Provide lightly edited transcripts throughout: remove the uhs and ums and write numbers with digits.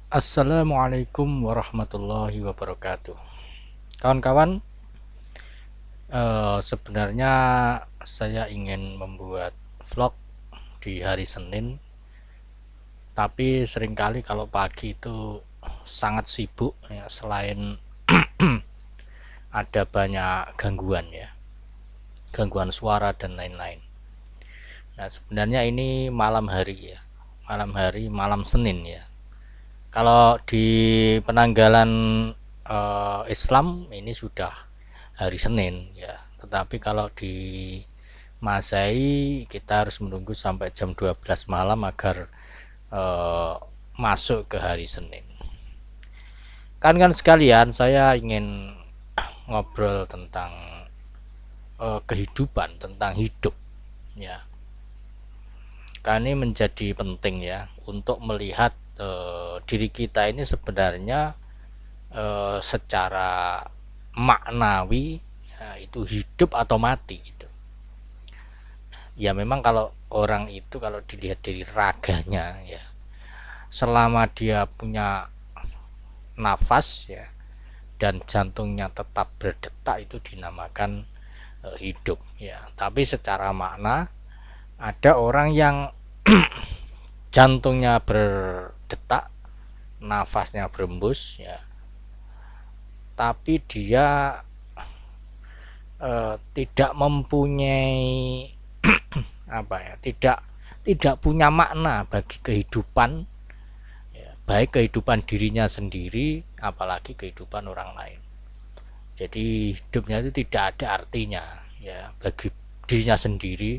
Assalamualaikum warahmatullahi wabarakatuh. Kawan-kawan, sebenarnya saya ingin membuat vlog di hari Senin, tapi seringkali kalau pagi itu sangat sibuk ya, selain ada banyak gangguan ya, gangguan suara dan lain-lain. Nah, sebenarnya ini malam hari ya, malam Senin ya. Kalau di penanggalan Islam ini sudah hari Senin ya. Tetapi kalau di Masehi kita harus menunggu sampai jam 12 malam agar eh, masuk ke hari Senin. Kan sekalian, saya ingin ngobrol tentang kehidupan, tentang hidup ya. Karena ini menjadi penting ya untuk melihat diri kita ini sebenarnya secara maknawi ya, itu hidup atau mati gitu. Ya memang kalau orang itu kalau dilihat dari raganya ya, selama dia punya nafas ya dan jantungnya tetap berdetak itu dinamakan hidup ya. Tapi secara makna ada orang yang jantungnya berdetak, nafasnya berembus ya, tapi dia tidak mempunyai apa ya, tidak punya makna bagi kehidupan ya, baik kehidupan dirinya sendiri apalagi kehidupan orang lain. Jadi hidupnya itu tidak ada artinya ya bagi dirinya sendiri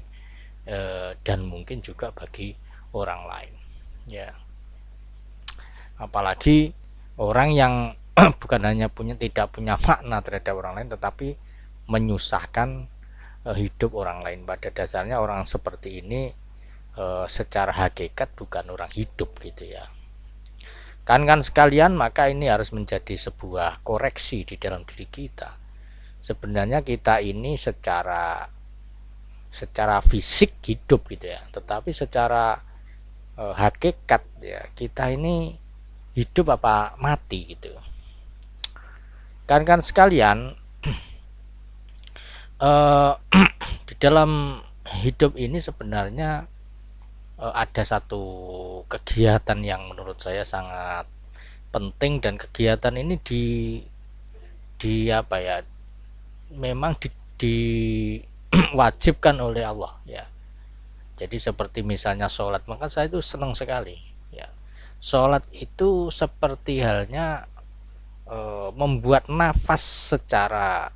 dan mungkin juga bagi orang lain ya, apalagi orang yang bukan hanya tidak punya makna terhadap orang lain tetapi menyusahkan hidup orang lain. Pada dasarnya orang seperti ini secara hakikat bukan orang hidup gitu ya. Kan sekalian, maka ini harus menjadi sebuah koreksi di dalam diri kita. Sebenarnya kita ini secara fisik hidup gitu ya, tetapi secara hakikat ya kita ini hidup apa mati gitu. Kan sekalian, eh, di dalam hidup ini sebenarnya ada satu kegiatan yang menurut saya sangat penting, dan kegiatan ini di apa ya, memang diwajibkan oleh Allah ya. Jadi seperti misalnya sholat, maka saya itu senang sekali ya. Sholat itu seperti halnya membuat nafas secara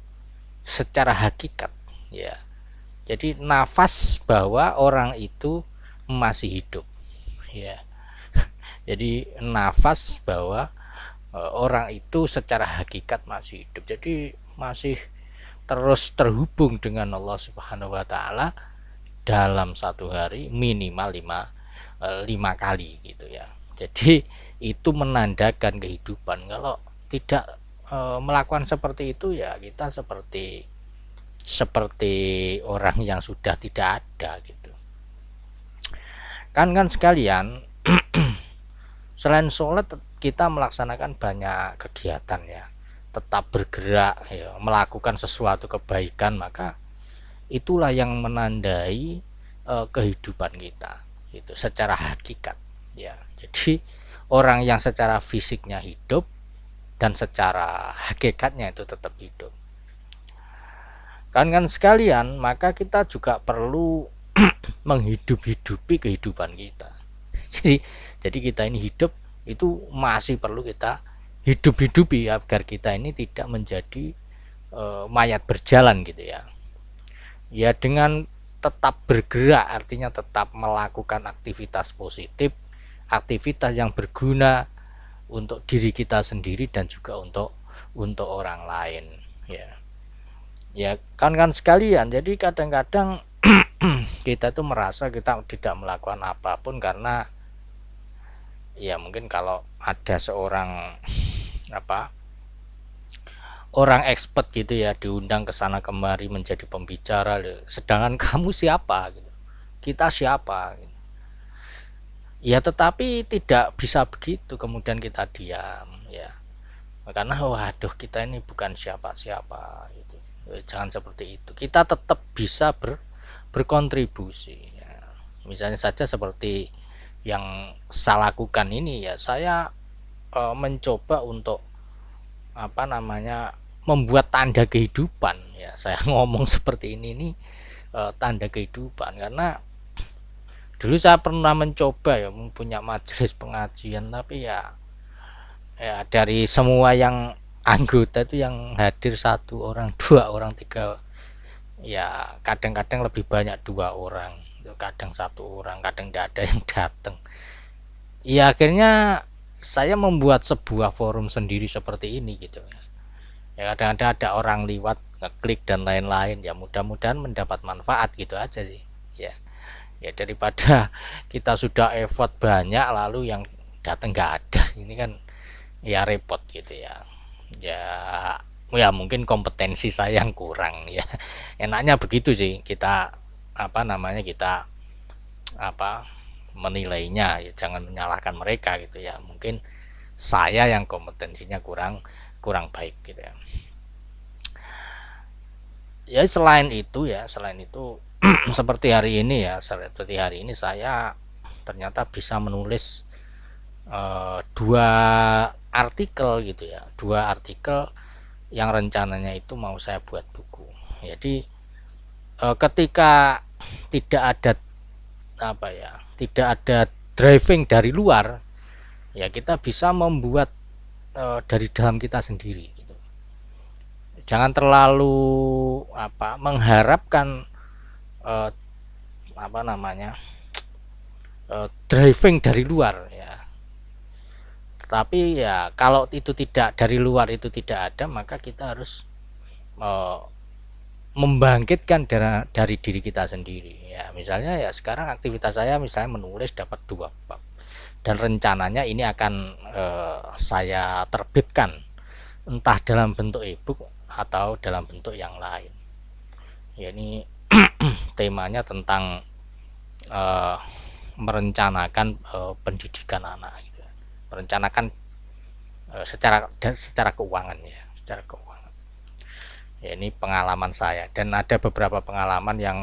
hakikat ya. Jadi nafas bahwa orang itu masih hidup ya. Jadi nafas bahwa orang itu secara hakikat masih hidup. Jadi masih terus terhubung dengan Allah Subhanahu wa taala dalam satu hari minimal lima kali gitu ya. Jadi itu menandakan kehidupan. Kalau tidak melakukan seperti itu ya kita seperti orang yang sudah tidak ada gitu. Kan sekalian, selain sholat kita melaksanakan banyak kegiatan ya, tetap bergerak ya, melakukan sesuatu kebaikan, maka itulah yang menandai kehidupan kita itu secara hakikat ya. Jadi orang yang secara fisiknya hidup dan secara hakikatnya itu tetap hidup. Kan sekalian, maka kita juga perlu menghidup-hidupi kehidupan kita. Jadi kita ini hidup itu masih perlu kita hidup-hidupi agar kita ini tidak menjadi mayat berjalan gitu ya. Ya dengan tetap bergerak artinya tetap melakukan aktivitas positif, aktivitas yang berguna untuk diri kita sendiri dan juga untuk orang lain ya. Ya kan sekalian, jadi kadang-kadang kita tuh merasa kita tidak melakukan apapun karena ya mungkin kalau ada seorang apa, orang expert gitu ya diundang ke sana kemari menjadi pembicara, sedangkan kamu siapa gitu, kita siapa gitu. Ya tetapi tidak bisa begitu kemudian kita diam ya, karena waduh kita ini bukan siapa-siapa gitu. Jangan seperti itu, kita tetap bisa berkontribusi ya. Misalnya saja seperti yang saya lakukan ini ya, saya mencoba untuk apa namanya membuat tanda kehidupan ya. Saya ngomong seperti ini nih, tanda kehidupan, karena dulu saya pernah mencoba ya punya majelis pengajian, tapi ya dari semua yang anggota itu yang hadir satu orang, dua orang, tiga, ya kadang-kadang lebih banyak dua orang, kadang satu orang, kadang tidak ada yang datang. Ya akhirnya saya membuat sebuah forum sendiri seperti ini gitu ya. Ya kadang-kadang ada orang liwat ngeklik dan lain-lain, ya mudah-mudahan mendapat manfaat gitu aja sih ya. Ya daripada kita sudah effort banyak lalu yang datang nggak ada, ini kan ya repot gitu ya. Ya ya mungkin kompetensi saya yang kurang ya, enaknya begitu sih kita apa namanya kita apa menilainya ya, jangan menyalahkan mereka gitu ya, mungkin saya yang kompetensinya kurang kurang baik gitu ya. Ya selain itu seperti hari ini ya, seperti hari ini saya ternyata bisa menulis dua artikel gitu ya, dua artikel yang rencananya itu mau saya buat buku. Jadi ketika tidak ada apa ya, tidak ada driving dari luar ya, kita bisa membuat dari dalam kita sendiri gitu. Jangan terlalu apa mengharapkan eh, apa namanya driving dari luar ya. Tetapi ya kalau itu tidak dari luar, itu tidak ada, maka kita harus eh, membangkitkan dari diri kita sendiri ya. Misalnya ya sekarang aktivitas saya misalnya menulis dapat 2 bab, dan rencananya ini akan saya terbitkan entah dalam bentuk ebook atau dalam bentuk yang lain ya. Ini temanya tentang eh, merencanakan pendidikan anak gitu. Merencanakan secara keuangan ya, secara keuangan ya. Ini pengalaman saya dan ada beberapa pengalaman yang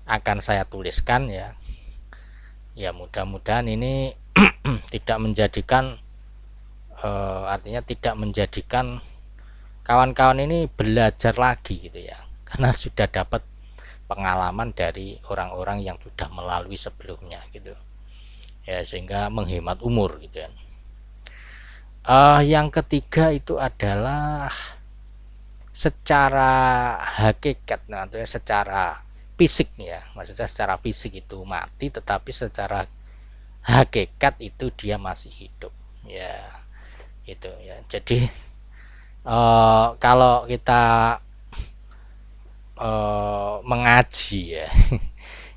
akan saya tuliskan ya. Ya mudah-mudahan ini tidak menjadikan artinya tidak menjadikan kawan-kawan ini belajar lagi gitu ya, karena sudah dapat pengalaman dari orang-orang yang sudah melalui sebelumnya gitu ya, sehingga menghemat umur gitu ya. Yang ketiga itu adalah secara hakikat, nah secara fisik ya, maksudnya secara fisik itu mati, tetapi secara hakikat itu dia masih hidup ya, itu ya. Jadi kalau kita mengaji ya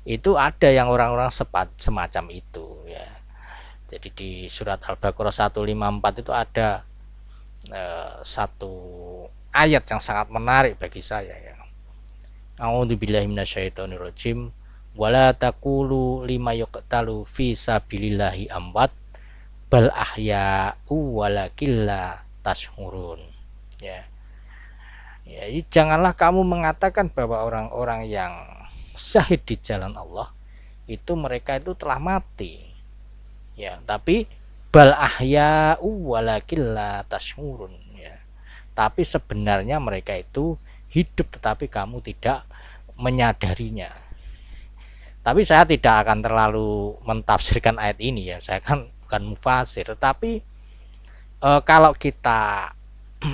itu ada yang orang-orang semacam itu ya. Jadi di surat Al-Baqarah 154 itu ada satu ayat yang sangat menarik bagi saya ya. A'udzubillahi minasyaitonirrajim. Wala taqulu lima yuqtalu fi sabilillahi amwat bal ahya'u walakilla tashurun ya. Ya, janganlah kamu mengatakan bahwa orang-orang yang syahid di jalan Allah itu mereka itu telah mati. Ya, tapi bal ahya'u walakilla tashurun ya. Tapi sebenarnya mereka itu hidup tetapi kamu tidak menyadarinya. Tapi saya tidak akan terlalu mentafsirkan ayat ini ya. Saya kan bukan mufasir, tetapi kalau kita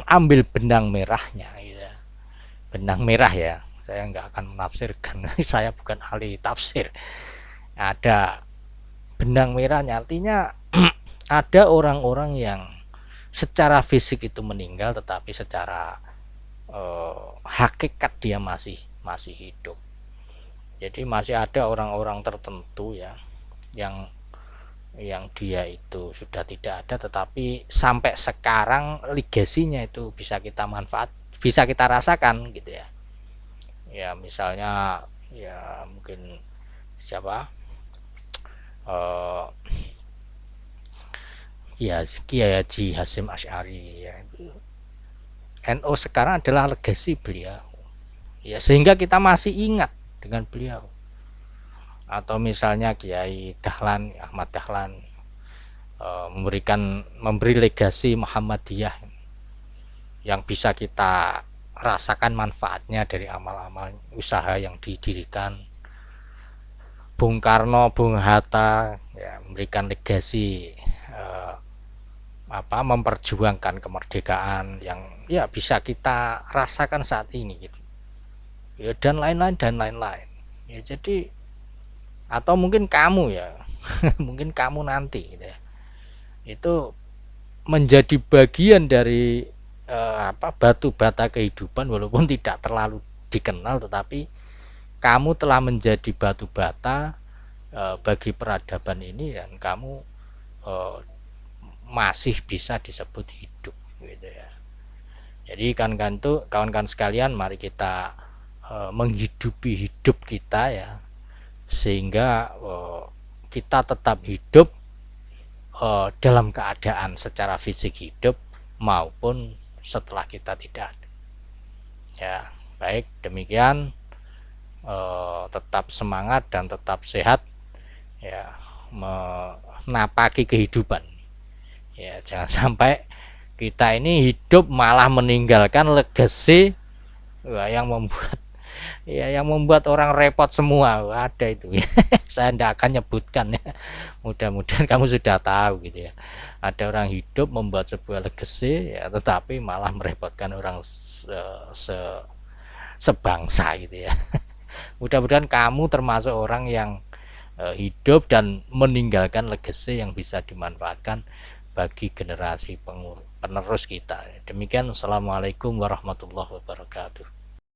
ambil benang merahnya ya, benang merah ya, saya nggak akan menafsirkan saya bukan ahli tafsir. Ada benang merahnya, artinya ada orang-orang yang secara fisik itu meninggal tetapi secara hakikat dia masih hidup. Jadi masih ada orang-orang tertentu ya yang dia itu sudah tidak ada, tetapi sampai sekarang legasinya itu bisa kita manfaat, bisa kita rasakan gitu ya. Ya misalnya ya mungkin siapa eh, ya Kiai Haji Hasyim Asy'ari ya. NU sekarang adalah legasi beliau ya, sehingga kita masih ingat dengan beliau. Atau misalnya Kiai Dahlan, Ahmad Dahlan, memberi legasi Muhammadiyah yang bisa kita rasakan manfaatnya dari amal-amal usaha yang didirikan. Bung Karno, Bung Hatta ya, memberikan legasi memperjuangkan kemerdekaan yang ya bisa kita rasakan saat ini gitu ya, dan lain-lain ya. Jadi atau mungkin kamu ya mungkin kamu nanti gitu ya, itu menjadi bagian dari batu bata kehidupan, walaupun tidak terlalu dikenal, tetapi kamu telah menjadi batu bata bagi peradaban ini, dan kamu masih bisa disebut hidup gitu ya. Jadi kawan-kawan sekalian, mari kita menghidupi hidup kita ya, sehingga kita tetap hidup dalam keadaan secara fisik hidup maupun setelah kita tidak ada. Ya, baik, demikian, tetap semangat dan tetap sehat ya, menapaki kehidupan. Ya, jangan sampai kita ini hidup malah meninggalkan legacy yang membuat orang repot semua. Ada itu ya. Saya tidak akan nyebutkan ya. Mudah-mudahan kamu sudah tahu gitu ya. Ada orang hidup membuat sebuah legacy ya, tetapi malah merepotkan orang sebangsa gitu ya. Mudah-mudahan kamu termasuk orang yang hidup dan meninggalkan legacy yang bisa dimanfaatkan bagi generasi penerus kita. Demikian, assalamualaikum warahmatullahi wabarakatuh.